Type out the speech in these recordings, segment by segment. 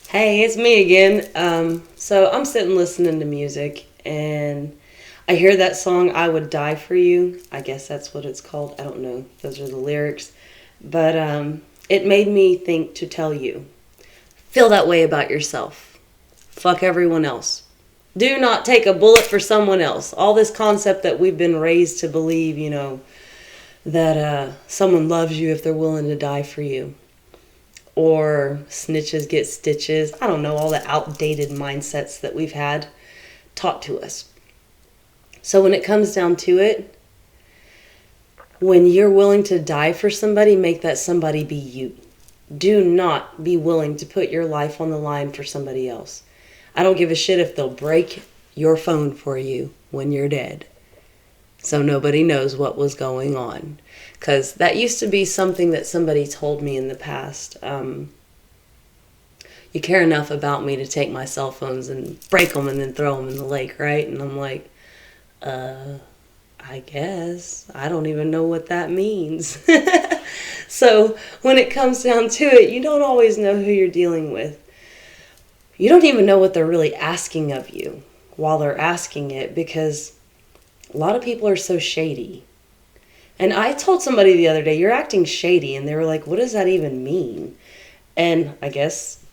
Hey, it's me again. So I'm sitting listening to music and I hear that song, I Would Die For You. I guess that's what it's called. I don't know. Those are the lyrics. But it made me think to tell you, feel that way about yourself. Fuck everyone else. Do not take a bullet for someone else. All this concept that we've been raised to believe, that someone loves you if they're willing to die for you. Or snitches get stitches. I don't know, all the outdated mindsets that we've had taught to us. So when it comes down to it, when you're willing to die for somebody, make that somebody be you. Do not be willing to put your life on the line for somebody else. I don't give a shit if they'll break your phone for you when you're dead, so nobody knows what was going on. Because that used to be something that somebody told me in the past. You care enough about me to take my cell phones and break them and then throw them in the lake, right? And I'm like, I guess. I don't even know what that means. So when it comes down to it, you don't always know who you're dealing with. You don't even know what they're really asking of you while they're asking it, because a lot of people are so shady. And I told somebody the other day, you're acting shady. And they were like, what does that even mean? And I guess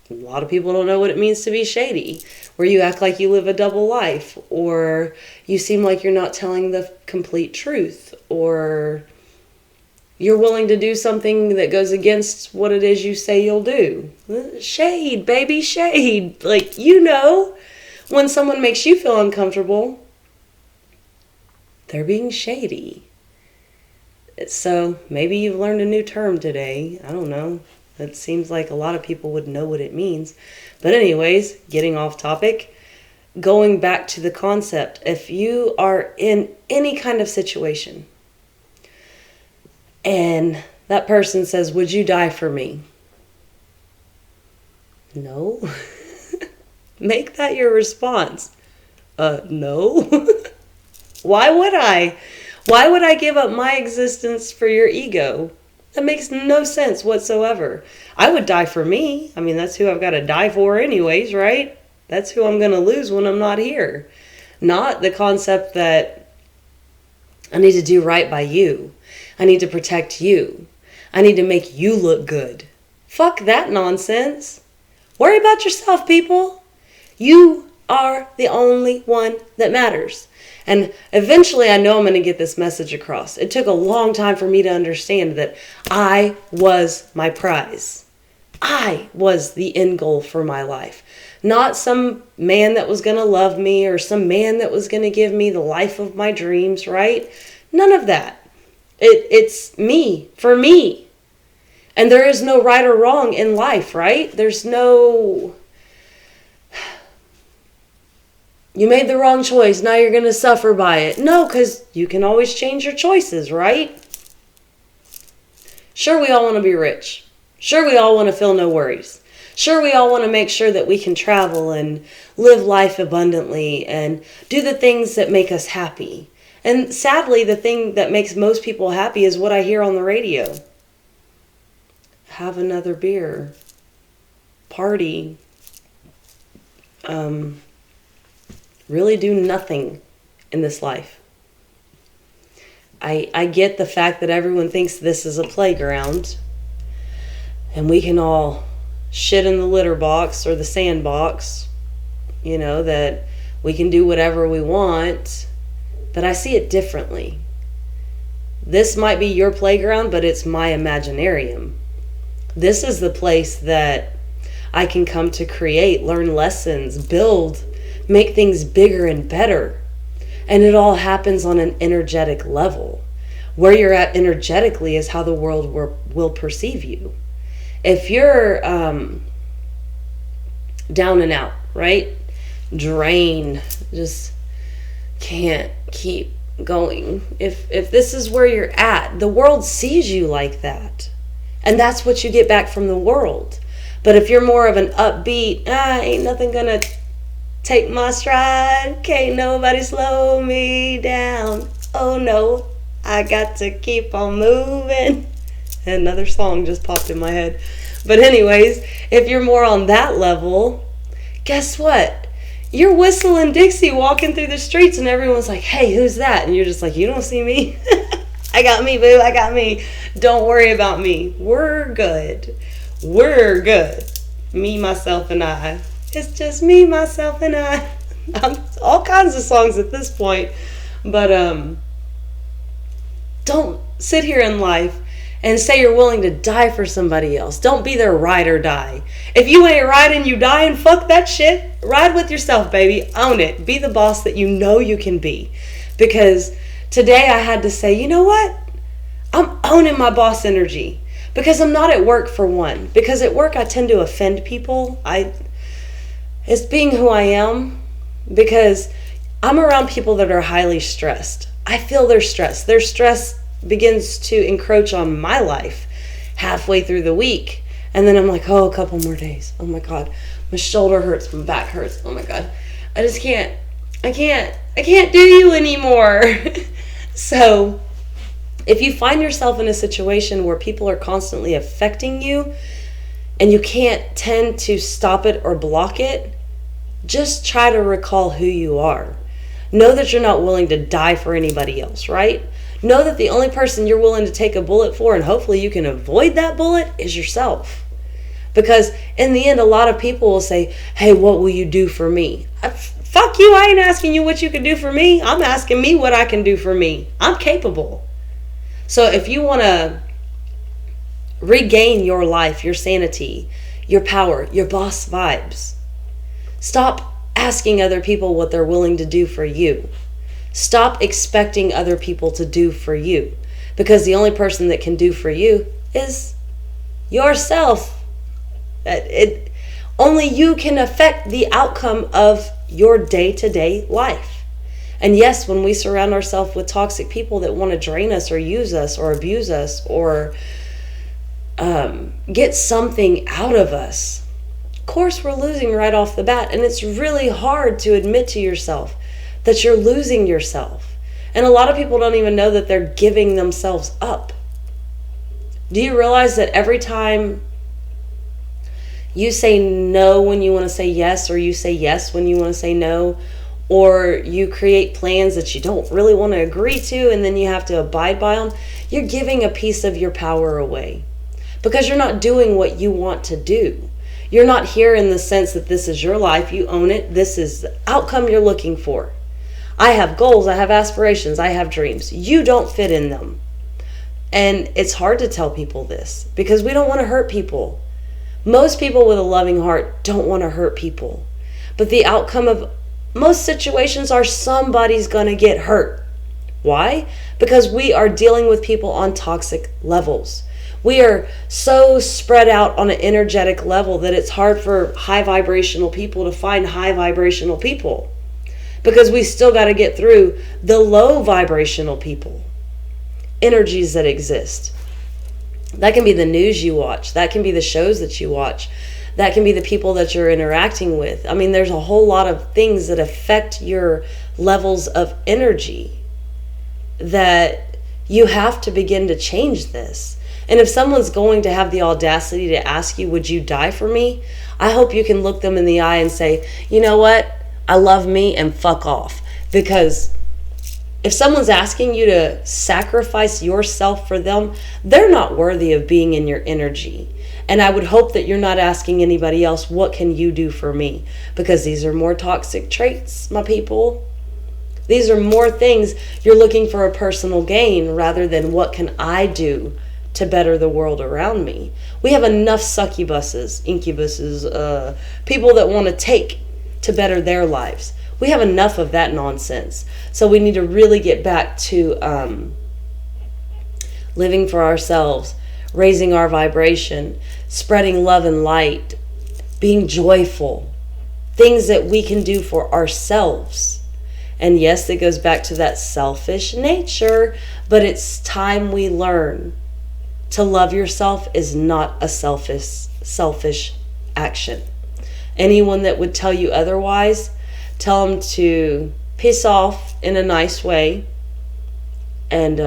a lot of people don't know what it means to be shady, where you act like you live a double life, or you seem like you're not telling the complete truth, or you're willing to do something that goes against what it is you say you'll do. Shade, baby, shade. Like, when someone makes you feel uncomfortable, they're being shady. So maybe you've learned a new term today. I don't know. It seems like a lot of people would know what it means. But anyways, getting off topic, going back to the concept, if you are in any kind of situation and that person says, would you die for me? No. Make that your response. No. Why would I? Why would I give up my existence for your ego? That makes no sense whatsoever. I would die for me. I mean, that's who I've got to die for anyways, right? That's who I'm going to lose when I'm not here. Not the concept that I need to do right by you. I need to protect you. I need to make you look good. Fuck that nonsense. Worry about yourself, people. You are the only one that matters. And eventually I know I'm going to get this message across. It took a long time for me to understand that I was my prize. I was the end goal for my life. Not some man that was going to love me or some man that was going to give me the life of my dreams, right? None of that. It's me, for me. And there is no right or wrong in life, right? There's no... You made the wrong choice, now you're going to suffer by it. No, because you can always change your choices, right? Sure, we all want to be rich. Sure, we all want to feel no worries. Sure, we all want to make sure that we can travel and live life abundantly and do the things that make us happy. And sadly, the thing that makes most people happy is what I hear on the radio. Have another beer. Party. Really do nothing in this life. I get the fact that everyone thinks this is a playground and we can all shit in the litter box or the sandbox, that we can do whatever we want, but I see it differently. This might be your playground, but it's my imaginarium. This is the place that I can come to create, learn lessons, build, make things bigger and better. And it all happens on an energetic level. Where you're at energetically is how the world will perceive you. If you're down and out, right? Drained, just can't keep going. If this is where you're at, the world sees you like that. And that's what you get back from the world. But if you're more of an upbeat, ain't nothing gonna take my stride, can't nobody slow me down, oh no, I got to keep on moving. Another song just popped in my head. But anyways, if you're more on that level, guess what? You're whistling Dixie walking through the streets and everyone's like, hey, who's that? And you're just like, you don't see me? I got me, boo. I got me. Don't worry about me. We're good. We're good. Me, myself, and I. It's just me, myself, and I. All kinds of songs at this point. But don't sit here in life and say you're willing to die for somebody else. Don't be their ride or die. If you ain't riding, you dying. Fuck that shit. Ride with yourself, baby. Own it. Be the boss that you know you can be. Because today I had to say, you know what? I'm owning my boss energy. Because I'm not at work, for one. Because at work I tend to offend people. It's being who I am. Because I'm around people that are highly stressed. I feel their stress. Their stress begins to encroach on my life halfway through the week. And then I'm like, oh, a couple more days. Oh my God. My shoulder hurts. My back hurts. Oh my God. I just can't. I can't do you anymore. So if you find yourself in a situation where people are constantly affecting you and you can't tend to stop it or block it, just try to recall who you are. Know that you're not willing to die for anybody else, right? Know that the only person you're willing to take a bullet for, and hopefully you can avoid that bullet, is yourself. Because in the end, a lot of people will say, hey, what will you do for me? Fuck you, I ain't asking you what you can do for me. I'm asking me what I can do for me. I'm capable. So if you want to regain your life, your sanity, your power, your boss vibes, stop asking other people what they're willing to do for you. Stop expecting other people to do for you. Because the only person that can do for you is yourself. Only you can affect the outcome of your day-to-day life. And yes, when we surround ourselves with toxic people that want to drain us or use us or abuse us or get something out of us, of course we're losing right off the bat. And it's really hard to admit to yourself that you're losing yourself. And a lot of people don't even know that they're giving themselves up. Do you realize that every time you say no when you want to say yes, or you say yes when you want to say no, or you create plans that you don't really want to agree to and then you have to abide by them, you're giving a piece of your power away. Because you're not doing what you want to do. You're not here in the sense that this is your life, you own it, this is the outcome you're looking for. I have goals, I have aspirations, I have dreams. You don't fit in them. And it's hard to tell people this because we don't want to hurt people. Most people with a loving heart don't want to hurt people. But the outcome of most situations are somebody's going to get hurt. Why? Because we are dealing with people on toxic levels. We are so spread out on an energetic level that it's hard for high vibrational people to find high vibrational people. Because we still got to get through the low vibrational people. Energies that exist. That can be the news you watch. That can be the shows that you watch. That can be the people that you're interacting with. I mean, there's a whole lot of things that affect your levels of energy that you have to begin to change this. And if someone's going to have the audacity to ask you, would you die for me? I hope you can look them in the eye and say, you know what? I love me and fuck off. Because if someone's asking you to sacrifice yourself for them, they're not worthy of being in your energy. And I would hope that you're not asking anybody else, what can you do for me? Because these are more toxic traits, my people. These are more things you're looking for a personal gain rather than what can I do to better the world around me. We have enough succubuses, incubuses, people that want to take to better their lives. We have enough of that nonsense. So we need to really get back to living for ourselves, raising our vibration, spreading love and light, being joyful, things that we can do for ourselves. And yes, it goes back to that selfish nature, but it's time we learn to love yourself is not a selfish action. Anyone that would tell you otherwise, tell them to piss off in a nice way and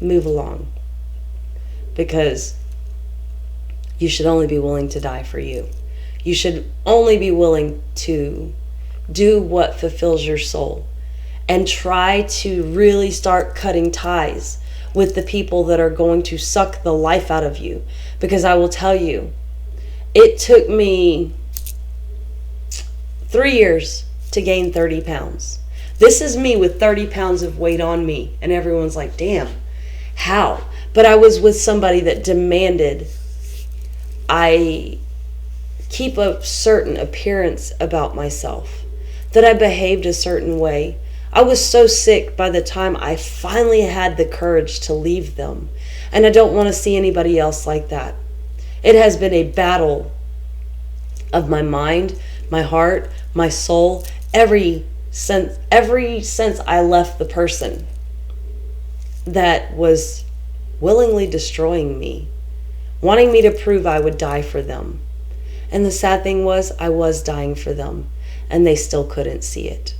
move along. Because you should only be willing to die for you. You should only be willing to do what fulfills your soul, and try to really start cutting ties with the people that are going to suck the life out of you. Because I will tell you, it took me 3 years to gain 30 pounds. This is me with 30 pounds of weight on me, and everyone's like, damn, how? But I was with somebody that demanded I keep a certain appearance about myself, that I behaved a certain way. I was so sick by the time I finally had the courage to leave them. And I don't want to see anybody else like that. It has been a battle of my mind, my heart, my soul, every since I left the person that was willingly destroying me, wanting me to prove I would die for them. And the sad thing was, I was dying for them, and they still couldn't see it.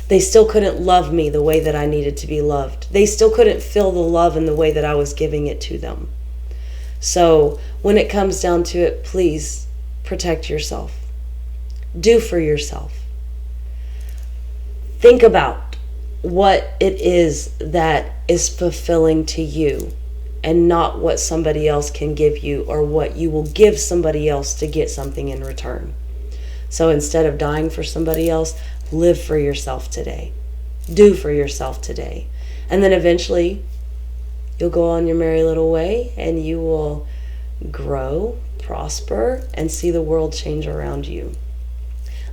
They still couldn't love me the way that I needed to be loved. They still couldn't feel the love in the way that I was giving it to them. So when it comes down to it, please protect yourself. Do for yourself. Think about what it is that is fulfilling to you, and not what somebody else can give you, or what you will give somebody else to get something in return. So instead of dying for somebody else, live for yourself today. Do for yourself today. And then eventually you'll go on your merry little way, and you will grow, prosper, and see the world change around you.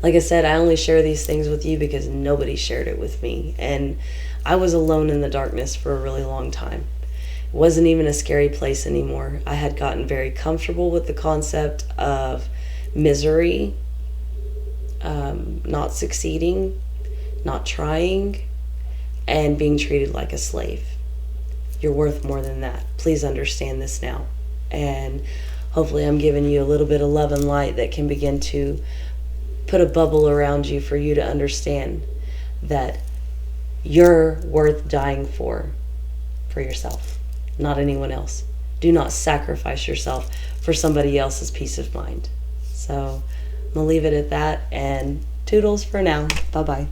Like I said, I only share these things with you because nobody shared it with me. And I was alone in the darkness for a really long time. It wasn't even a scary place anymore. I had gotten very comfortable with the concept of misery, not succeeding, not trying, and being treated like a slave. You're worth more than that. Please understand this now. And hopefully I'm giving you a little bit of love and light that can begin to put a bubble around you for you to understand that you're worth dying for yourself, not anyone else. Do not sacrifice yourself for somebody else's peace of mind. So I'm gonna leave it at that, and toodles for now. Bye-bye.